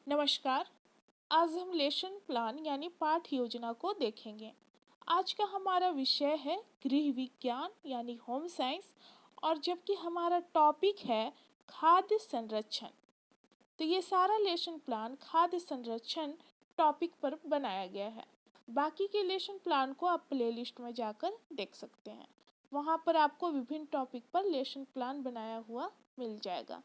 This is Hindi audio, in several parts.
नमस्कार। आज हम लेसन प्लान यानी पाठ योजना को देखेंगे। आज का हमारा विषय है गृह विज्ञान यानी होम साइंस, और जबकि हमारा टॉपिक है खाद्य संरक्षण। तो ये सारा लेसन प्लान खाद्य संरक्षण टॉपिक पर बनाया गया है। बाकी के लेसन प्लान को आप प्लेलिस्ट में जाकर देख सकते हैं। वहाँ पर आपको विभिन्न टॉपिक पर लेसन प्लान बनाया हुआ मिल जाएगा।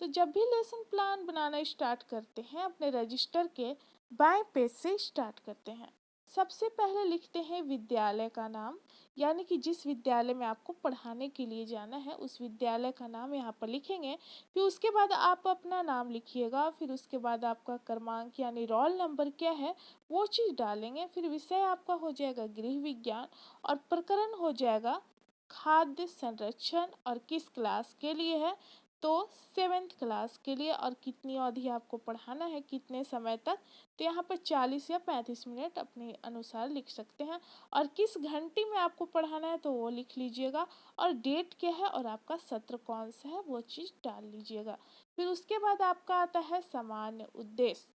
तो जब भी लेसन प्लान बनाना स्टार्ट करते हैं, अपने रजिस्टर के बाएं पेज से स्टार्ट करते हैं। सबसे पहले लिखते हैं विद्यालय का नाम, यानी कि जिस विद्यालय में आपको पढ़ाने के लिए जाना है उस विद्यालय का नाम यहाँ पर लिखेंगे। फिर उसके बाद आप अपना नाम लिखिएगा। फिर उसके बाद आपका क्रमांक यानी रोल नंबर क्या है वो चीज़ डालेंगे। फिर विषय आपका हो जाएगा गृह विज्ञान और प्रकरण हो जाएगा खाद्य संरक्षण, और किस क्लास के लिए है तो 7th क्लास के लिए, और कितनी अवधि आपको पढ़ाना है कितने समय तक, तो यहाँ पर 40 या 35 मिनट अपने अनुसार लिख सकते हैं। और किस घंटे में आपको पढ़ाना है तो वो लिख लीजिएगा, और डेट क्या है और आपका सत्र कौन सा है वो चीज़ डाल लीजिएगा। फिर उसके बाद आपका आता है सामान्य उद्देश्य।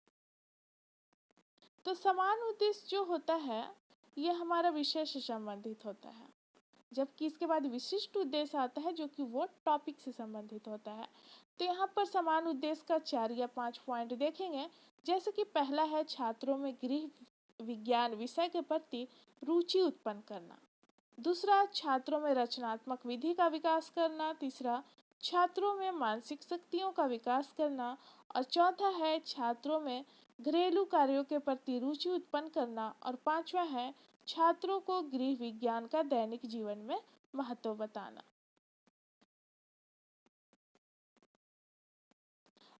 तो सामान्य उद्देश्य जो होता है ये हमारा विषय से संबंधित होता है, जबकि इसके बाद विशिष्ट उद्देश्य आता है जो कि वो टॉपिक से संबंधित होता है। तो यहाँ पर समान उद्देश्य का 4 या 5 पॉइंट देखेंगे। जैसे कि पहला है छात्रों में गृह विज्ञान विषय के प्रति रुचि उत्पन्न करना। दूसरा, छात्रों में रचनात्मक विधि का विकास करना। तीसरा, छात्रों में मानसिक शक्तियों का विकास करना। और चौथा है छात्रों में घरेलू कार्यों के प्रति रुचि उत्पन्न करना। और पांचवा है छात्रों को गृह विज्ञान का दैनिक जीवन में महत्व बताना।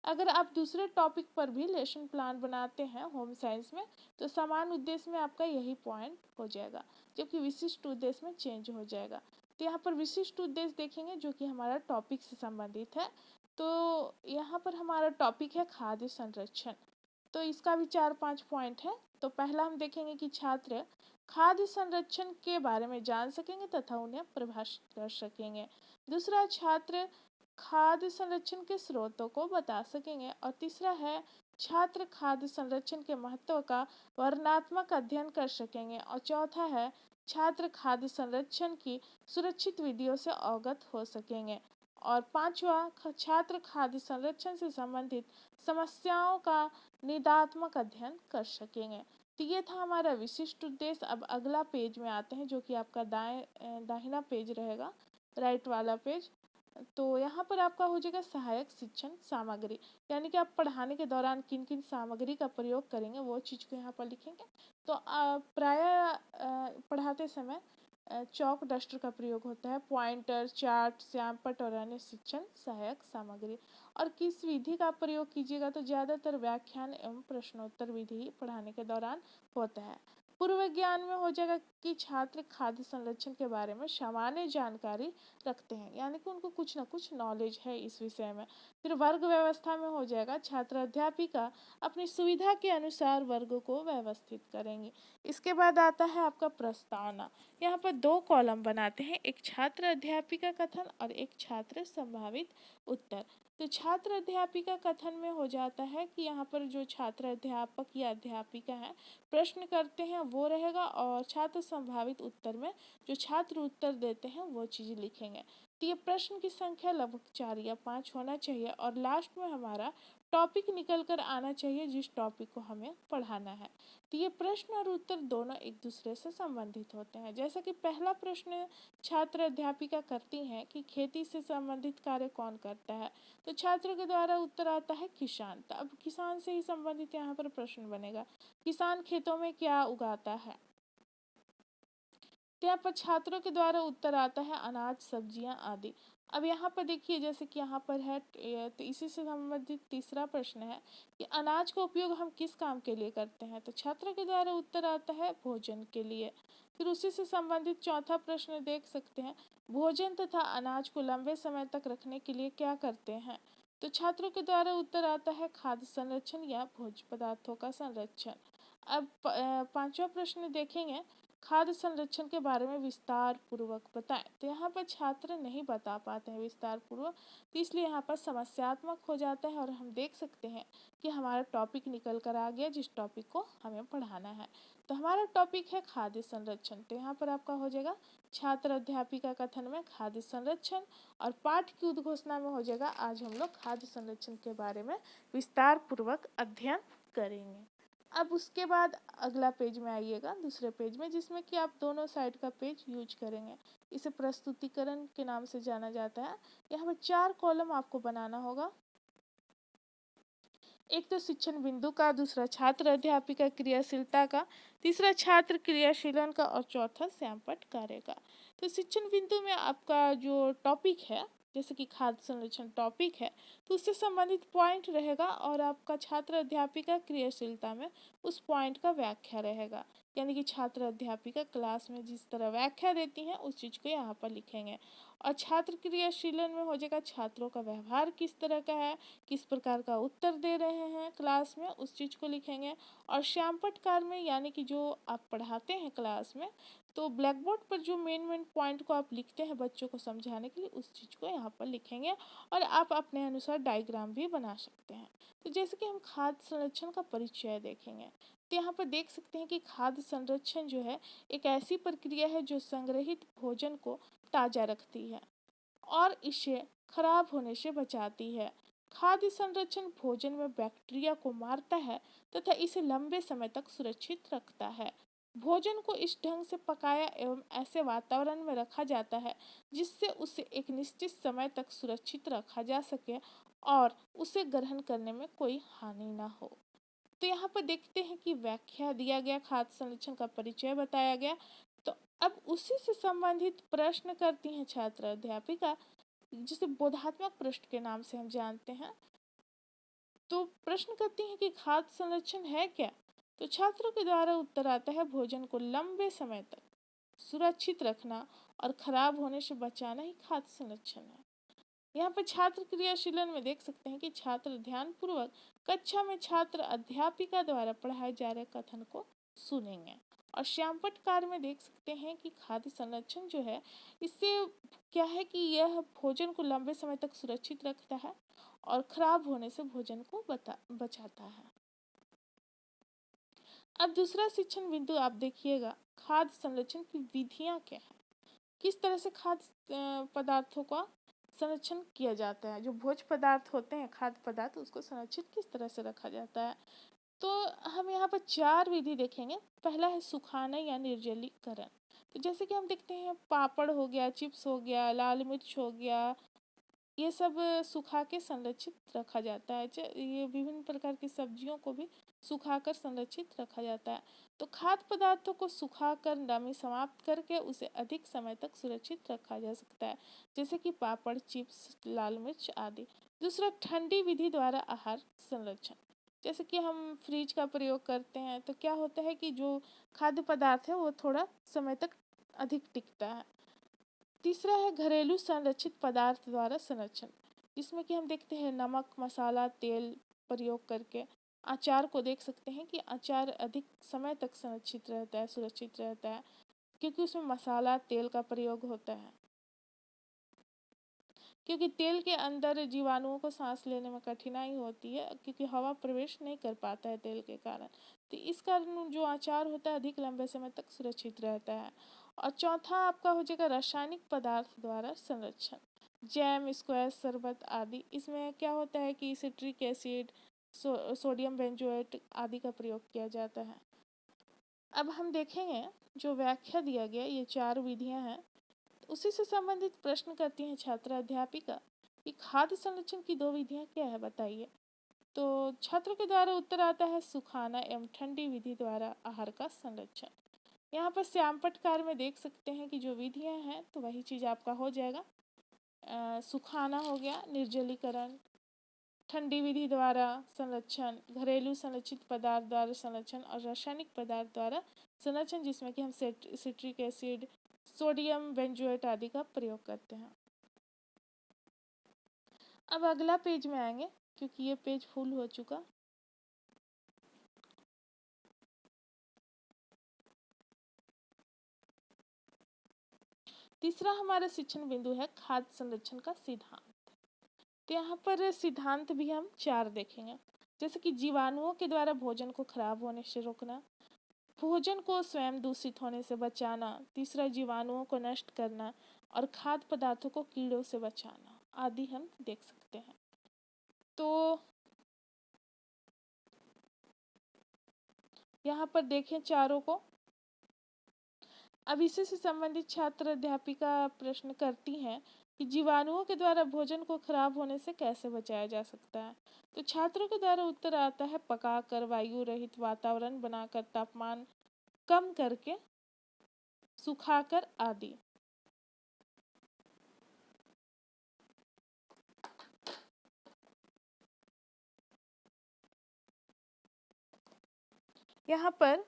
अगर आप दूसरे टॉपिक पर भी लेसन प्लान बनाते हैं होम साइंस में, तो समान उद्देश्य में आपका यही पॉइंट हो जाएगा, जबकि विशिष्ट उद्देश्य में चेंज हो जाएगा। तो यहाँ पर विशिष्ट उद्देश्य देखेंगे जो कि हमारा टॉपिक से संबंधित है। तो यहाँ पर हमारा टॉपिक है खाद्य संरक्षण। तो इसका भी 4-5 पॉइंट है। तो पहला हम देखेंगे कि छात्र खाद्य संरक्षण के बारे में जान सकेंगे तथा उन्हें परिभाषित कर सकेंगे। दूसरा, छात्र खाद्य संरक्षण के स्रोतों को बता सकेंगे। और तीसरा है छात्र खाद्य संरक्षण के महत्व का वर्णनात्मक अध्ययन कर सकेंगे। और चौथा है छात्र खाद्य संरक्षण की सुरक्षित विधियों से अवगत हो सकेंगे। और पांचवा, छात्र खाद्य संरक्षण से संबंधित समस्याओं का निदात्मक अध्ययन कर सकेंगे। तो ये था हमारा विशिष्ट उद्देश्य। अब अगला पेज में आते हैं जो कि आपका दाहिना पेज रहेगा, राइट वाला पेज। तो यहाँ पर आपका हो जाएगा सहायक शिक्षण सामग्री, यानी कि आप पढ़ाने के दौरान किन किन सामग्री का प्रयोग करेंगे वो चीज़ को यहाँ पर लिखेंगे। तो प्रायः पढ़ाते समय चौक डस्टर का प्रयोग होता है, पॉइंटर, चार्ट, श्यामपट्ट और अन्य शिक्षण सहायक सामग्री। और किस विधि का प्रयोग कीजिएगा तो ज़्यादातर व्याख्यान एवं प्रश्नोत्तर विधि पढ़ाने के दौरान होता है। पूर्व ज्ञान में हो जाएगा कि छात्र खाद्य संरक्षण के बारे में सामान्य जानकारी रखते हैं, यानी कि उनको कुछ ना कुछ नॉलेज है इस विषय में। फिर वर्ग व्यवस्था में हो जाएगा छात्र अध्यापिका अपनी सुविधा के अनुसार वर्ग को व्यवस्थित करेंगे। इसके बाद आता है आपका प्रस्तावना। यहाँ पर 2 कॉलम बनाते हैं, एक छात्र अध्यापिका कथन और एक छात्र संभावित उत्तर। तो छात्र अध्यापिका कथन में हो जाता है कि यहाँ पर जो छात्र अध्यापक या अध्यापिका है प्रश्न करते हैं वो रहेगा, और छात्र संभावित उत्तर में जो छात्र उत्तर देते हैं वो चीज़ लिखेंगे। तो ये प्रश्न की संख्या लगभग 4 या 5 होना चाहिए, और लास्ट में हमारा टॉपिक निकल कर आना चाहिए जिस टॉपिक को हमें पढ़ाना है। तो ये प्रश्न और उत्तर दोनों एक दूसरे से संबंधित होते हैं। जैसा कि पहला प्रश्न छात्र अध्यापिका करती हैं कि खेती से संबंधित कार्य कौन करता है, तो छात्र के द्वारा उत्तर आता है किसान। तो अब किसान से ही संबंधित यहाँ पर प्रश्न बनेगा, किसान खेतों में क्या उगाता है। तो यहाँ पर छात्रों के द्वारा उत्तर आता है अनाज, सब्जियां आदि। अब यहाँ पर देखिए जैसे कि यहाँ पर है, तो इसी से संबंधित तीसरा प्रश्न है कि अनाज का उपयोग हम किस काम के लिए करते हैं, तो छात्रों के द्वारा उत्तर आता है भोजन के लिए। फिर उसी से संबंधित चौथा प्रश्न देख सकते हैं, भोजन तथा अनाज को लंबे समय तक रखने के लिए क्या करते हैं, तो छात्रों के द्वारा उत्तर आता है खाद्य संरक्षण या भोज्य पदार्थों का संरक्षण। अब पांचवा प्रश्न देखेंगे, खाद्य संरक्षण के बारे में विस्तार पूर्वक बताएं। तो यहाँ पर छात्र नहीं बता पाते हैं विस्तार पूर्वक, तो इसलिए यहाँ पर समस्यात्मक हो जाता है और हम देख सकते हैं कि हमारा टॉपिक निकल कर आ गया जिस टॉपिक को हमें पढ़ाना है। तो हमारा टॉपिक है खाद्य संरक्षण। तो यहाँ पर आपका हो जाएगा छात्र अध्यापिका कथन में खाद्य संरक्षण, और पाठ की उद्घोषणा में हो जाएगा आज हम लोग खाद्य संरक्षण के बारे में विस्तार पूर्वक अध्ययन करेंगे। अब उसके बाद अगला पेज में आइएगा, दूसरे पेज में, जिसमें कि आप दोनों साइड का पेज यूज करेंगे। इसे प्रस्तुतिकरण के नाम से जाना जाता है। यहाँ पर 4 कॉलम आपको बनाना होगा। एक तो शिक्षण बिंदु का, दूसरा छात्र अध्यापिका क्रियाशीलता का, तीसरा छात्र क्रियाशीलन का, और चौथा श्यामपट्ट कार्य का। तो शिक्षण बिंदु में आपका जो टॉपिक है, जैसे कि खाद्य संरक्षण टॉपिक है, तो उससे संबंधित पॉइंट रहेगा, और आपका छात्र अध्यापिका क्रियाशीलता में उस पॉइंट का व्याख्या रहेगा। यानी कि छात्र अध्यापिका क्लास में जिस तरह व्याख्या देती हैं उस चीज़ को यहाँ पर लिखेंगे। और छात्र क्रियाशीलन में हो जाएगा छात्रों का व्यवहार किस तरह का है, किस प्रकार का उत्तर दे रहे हैं क्लास में, उस चीज़ को लिखेंगे। और श्यामपट्ट कार्य में यानी कि जो आप पढ़ाते हैं क्लास में, तो ब्लैक बोर्ड पर जो मेन पॉइंट को आप लिखते हैं बच्चों को समझाने के लिए, उस चीज़ को यहाँ पर लिखेंगे। और आप अपने अनुसार डायग्राम भी बना सकते हैं। तो जैसे कि हम खाद्य संरक्षण का परिचय देखेंगे, तो यहाँ पर देख सकते हैं कि खाद्य संरक्षण जो है एक ऐसी प्रक्रिया है जो संग्रहित भोजन को ताज़ा रखती है और इसे खराब होने से बचाती है। खाद्य संरक्षण भोजन में बैक्टीरिया को मारता है तथा इसे लंबे समय तक सुरक्षित रखता है। भोजन को इस ढंग से पकाया एवं ऐसे वातावरण में रखा जाता है जिससे उसे एक निश्चित समय तक सुरक्षित रखा जा सके और उसे ग्रहण करने में कोई हानि न हो। तो यहाँ पर देखते हैं कि व्याख्या दिया गया, खाद्य संरक्षण का परिचय बताया गया। तो अब उसी से संबंधित प्रश्न करती हैं छात्र अध्यापिका, जिसे बोधात्मक प्रश्न के नाम से हम जानते हैं। तो प्रश्न करती हैं कि खाद्य संरक्षण है क्या। तो छात्रों के द्वारा उत्तर आता है भोजन को लंबे समय तक सुरक्षित रखना और खराब होने से बचाना ही खाद्य संरक्षण है। यहाँ पर छात्र क्रियाशीलन में देख सकते हैं कि छात्र ध्यानपूर्वक कक्षा में छात्र अध्यापिका द्वारा पढ़ाए जा रहे कथन को सुनेंगे। और श्यामपट्ट कार्य में देख सकते हैं कि खाद्य संरक्षण जो है, इससे क्या है कि यह भोजन को लंबे समय तक सुरक्षित रखता है और खराब होने से भोजन को बचाता है। अब दूसरा शिक्षण बिंदु आप देखिएगा, खाद्य संरक्षण की विधियां क्या है, किस तरह से खाद्य पदार्थों का संरक्षण किया जाता है। जो भोज्य पदार्थ होते हैं, खाद्य पदार्थ, उसको संरक्षित किस तरह से रखा जाता है। तो हम यहाँ पर 4 विधि देखेंगे। पहला है सुखाना या निर्जलीकरण। तो जैसे कि हम देखते हैं पापड़ हो गया, चिप्स हो गया, लाल मिर्च हो गया, ये सब सुखा के संरक्षित रखा जाता है। ये विभिन्न प्रकार की सब्जियों को भी सुखाकर संरक्षित रखा जाता है। तो खाद्य पदार्थों को सुखाकर नमी समाप्त करके उसे अधिक समय तक सुरक्षित रखा जा सकता है, जैसे कि पापड़, चिप्स, लाल मिर्च आदि। दूसरा, ठंडी विधि द्वारा आहार संरक्षण। जैसे कि हम फ्रिज का प्रयोग करते हैं तो क्या होता है कि जो खाद्य पदार्थ है वो थोड़ा समय तक अधिक टिकता है। तीसरा है घरेलू संरक्षित पदार्थ द्वारा संरक्षण, जिसमें कि हम देखते हैं नमक, मसाला, तेल प्रयोग करके। अचार को देख सकते हैं कि अचार अधिक समय तक संरक्षित रहता है, सुरक्षित रहता है, क्योंकि उसमें मसाला, तेल का प्रयोग होता है। क्योंकि तेल के अंदर जीवाणुओं को सांस लेने में कठिनाई होती है, क्योंकि हवा प्रवेश नहीं कर पाता है तेल के कारण। तो इस कारण जो अचार होता है अधिक लंबे समय तक सुरक्षित रहता है। और चौथा आपका हो जाएगा रासायनिक पदार्थ द्वारा संरक्षण, जैम, स्क्वैश, शरबत आदि। इसमें क्या होता है कि सिट्रिक एसिड, सोडियम बेंजोएट आदि का प्रयोग किया जाता है। अब हम देखेंगे जो व्याख्या दिया गया, ये 4 विधियां हैं। उसी से संबंधित प्रश्न करती हैं छात्र अध्यापिका कि खाद्य संरक्षण की 2 विधियां क्या है, बताइए। तो छात्र के द्वारा उत्तर आता है सुखाना एवं ठंडी विधि द्वारा आहार का संरक्षण। यहाँ पर श्यामपट्ट कार्य में देख सकते हैं कि जो विधियां हैं तो वही चीज़ आपका हो जाएगा। सुखाना हो गया, निर्जलीकरण, ठंडी विधि द्वारा संरक्षण, घरेलू संरक्षित पदार्थ द्वारा संरक्षण, और रासायनिक पदार्थ द्वारा संरक्षण, जिसमें कि हम सिट्रिक एसिड, सोडियम बेंजोएट आदि का प्रयोग करते हैं। अब अगला पेज में आएंगे, क्योंकि ये पेज फुल हो चुका। तीसरा हमारा शिक्षण बिंदु है खाद्य संरक्षण का सिद्धांत। तो यहाँ पर सिद्धांत भी हम 4 देखेंगे, जैसे कि जीवाणुओं के द्वारा भोजन को खराब होने से रोकना, भोजन को स्वयं दूषित होने से बचाना, तीसरा जीवाणुओं को नष्ट करना और खाद्य पदार्थों को कीड़ों से बचाना आदि हम देख सकते हैं। तो यहाँ पर देखें चारों को। अब इसी से संबंधित छात्र अध्यापिका प्रश्न करती हैं कि जीवाणुओं के द्वारा भोजन को खराब होने से कैसे बचाया जा सकता है। तो छात्रों के द्वारा उत्तर आता है पकाकर, वायु रहित वातावरण बनाकर, तापमान कम करके, सुखाकर आदि। यहाँ पर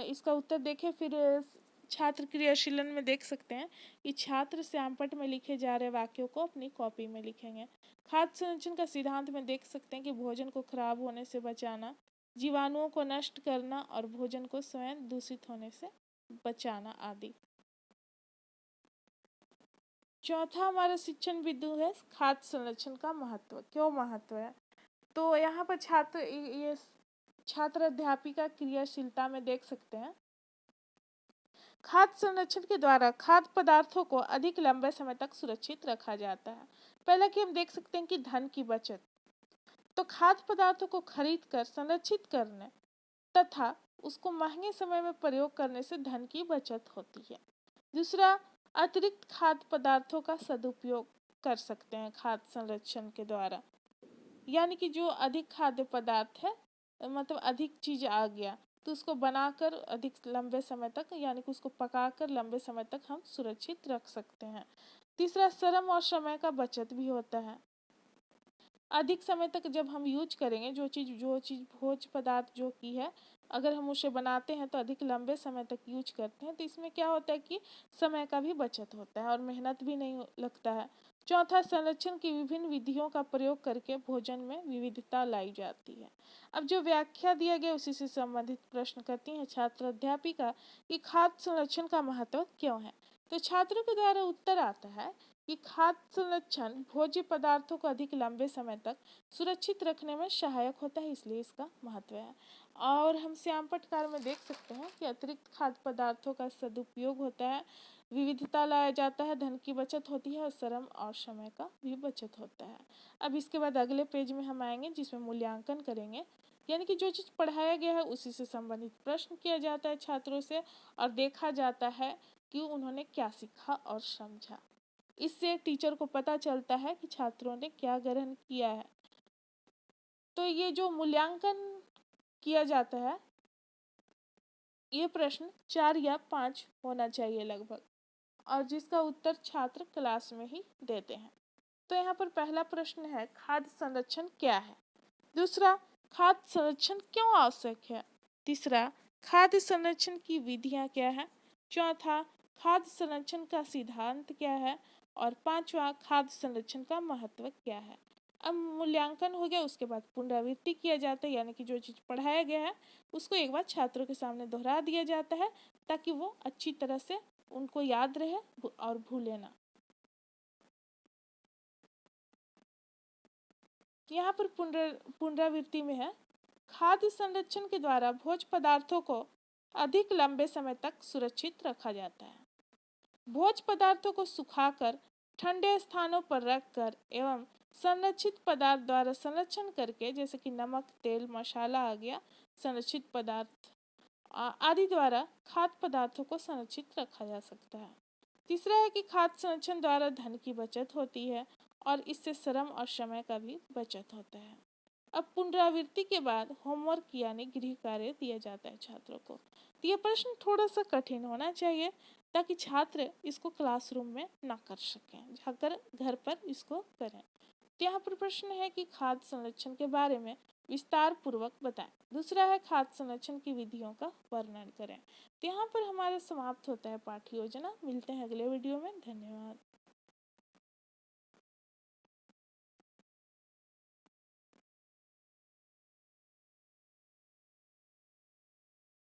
इसका उत्तर देखें, फिर छात्र क्रियाशीलन में देख सकते हैं कि छात्र श्यामपट्ट में लिखे जा रहे वाक्यों को अपनी कॉपी में लिखेंगे। खाद्य संरक्षण का सिद्धांत में देख सकते हैं कि भोजन को खराब होने से बचाना, जीवाणुओं को नष्ट करना और भोजन को स्वयं दूषित होने से बचाना आदि। चौथा हमारा शिक्षण बिंदु है खाद्य संरक्षण का महत्व। क्यों महत्व है? तो यहाँ पर छात्र अध्यापिका क्रियाशीलता में देख सकते हैं खाद्य संरक्षण के द्वारा खाद्य पदार्थों को अधिक लंबे समय तक सुरक्षित रखा जाता है। पहला कि हम देख सकते हैं कि धन की बचत, तो खाद्य पदार्थों को खरीद कर संरक्षित करने तथा उसको महंगे समय में प्रयोग करने से धन की बचत होती है। दूसरा, अतिरिक्त खाद्य पदार्थों का सदुपयोग कर सकते हैं खाद्य संरक्षण के द्वारा, यानी कि जो अधिक खाद्य पदार्थ है, मतलब अधिक चीज आ गया तो उसको बनाकर अधिक लंबे समय तक, यानी कि उसको पकाकर लंबे समय तक हम सुरक्षित रख सकते हैं। तीसरा, श्रम और समय का बचत भी होता है। अधिक समय तक जब हम यूज करेंगे जो चीज़ भोज्य पदार्थ जो की है, अगर हम उसे बनाते हैं तो अधिक लंबे समय तक यूज करते हैं, तो इसमें क्या होता है कि समय का भी बचत होता है और मेहनत भी नहीं लगता है। चौथा, संरक्षण की विभिन्न विधियों का प्रयोग करके भोजन में विविधता लाई जाती है। अब जो व्याख्या दिया गया उसी से संबंधित प्रश्न करती हैं छात्र अध्यापिका कि खाद्य संरक्षण का महत्व क्यों है। तो छात्रों के द्वारा उत्तर आता है कि खाद्य संरक्षण भोज्य पदार्थों को अधिक लंबे समय तक सुरक्षित रखने में सहायक होता है, इसलिए इसका महत्व है। और हम श्यामपट्ट कार्य में देख सकते हैं कि अतिरिक्त खाद्य पदार्थों का सदुपयोग होता है, विविधता लाया जाता है, धन की बचत होती है और श्रम और समय का भी बचत होता है। अब इसके बाद अगले पेज में हम आएंगे जिसमें मूल्यांकन करेंगे, यानी कि जो चीज़ पढ़ाया गया है उसी से संबंधित प्रश्न किया जाता है छात्रों से और देखा जाता है कि उन्होंने क्या सीखा और समझा। इससे टीचर को पता चलता है कि छात्रों ने क्या ग्रहण किया है। तो ये जो मूल्यांकन किया जाता है, ये प्रश्न 4 या 5 होना चाहिए लगभग, और जिसका उत्तर छात्र क्लास में ही देते हैं। तो यहाँ पर पहला प्रश्न है खाद्य संरक्षण क्या है। दूसरा, खाद्य संरक्षण क्यों आवश्यक है। तीसरा, खाद्य संरक्षण की विधियाँ क्या है। चौथा, खाद्य संरक्षण का सिद्धांत क्या है। और पांचवा, खाद्य संरक्षण का महत्व क्या है। अब मूल्यांकन हो गया, उसके बाद पुनरावृत्ति किया जाता है, यानी कि जो चीज़ पढ़ाया गया है उसको एक बार छात्रों के सामने दोहरा दिया जाता है ताकि वो अच्छी तरह से उनको याद रहे और भूले ना। यहाँ पर पुनरावृत्ति में है खाद्य संरक्षण के द्वारा भोज्य पदार्थों को अधिक लंबे समय तक सुरक्षित रखा जाता है। भोज्य पदार्थों को सुखाकर ठंडे स्थानों पर रखकर एवं संरक्षित पदार्थ द्वारा संरक्षण करके, जैसे कि नमक, तेल, मसाला आ गया, संरक्षित पदार्थ आदि द्वारा खाद्य पदार्थों को संरक्षित रखा जा सकता है। तीसरा है कि खाद्य संरक्षण द्वारा धन की बचत होती है और इससे श्रम और समय का भी बचत होता है। अब पुनरावृत्ति के बाद होमवर्क यानी गृह कार्य दिया जाता है छात्रों को। तो ये प्रश्न थोड़ा सा कठिन होना चाहिए ताकि छात्र इसको क्लासरूम में ना कर सकें, जाकर घर पर इसको करें। तो यहाँ पर प्रश्न है कि खाद्य संरक्षण के बारे में विस्तार पूर्वक बताएं। दूसरा है खाद्य संरक्षण की विधियों का वर्णन करें। तो यहाँ पर हमारा समाप्त होता है पाठ्य योजना। मिलते हैं अगले वीडियो में। धन्यवाद।